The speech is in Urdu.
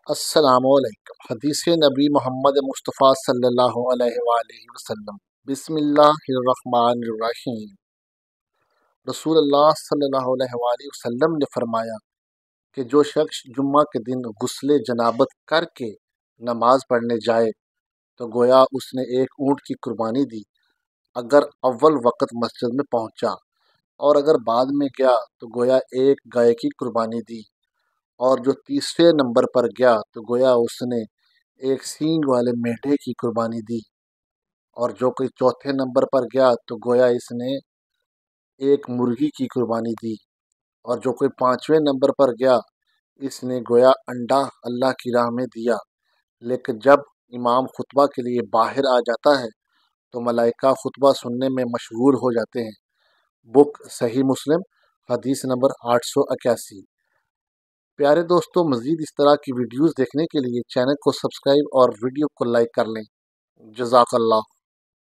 السلام علیکم۔ حدیث نبی محمد مصطفیٰ صلی اللہ علیہ وآلہ وسلم۔ بسم اللہ الرحمن الرحیم۔ رسول اللہ صلی اللہ علیہ وآلہ وسلم نے فرمایا کہ جو شخص جمعہ کے دن غسل جنابت کر کے نماز پڑھنے جائے تو گویا اس نے ایک اونٹ کی قربانی دی اگر اول وقت مسجد میں پہنچا، اور اگر بعد میں گیا تو گویا ایک گائے کی قربانی دی، اور جو تیسرے نمبر پر گیا تو گویا اس نے ایک سینگ والے مینڈھے کی قربانی دی، اور جو کوئی چوتھے نمبر پر گیا تو گویا اس نے ایک مرغی کی قربانی دی، اور جو کوئی پانچویں نمبر پر گیا اس نے گویا انڈا اللہ کی راہ میں دیا۔ لیکن جب امام خطبہ کے لیے باہر آ جاتا ہے تو ملائکہ خطبہ سننے میں مشغول ہو جاتے ہیں۔ بک صحیح مسلم، حدیث نمبر 881۔ پیارے دوستو، مزید اس طرح کی ویڈیوز دیکھنے کے لیے چینل کو سبسکرائب اور ویڈیو کو لائک کر لیں۔ جزاک اللہ۔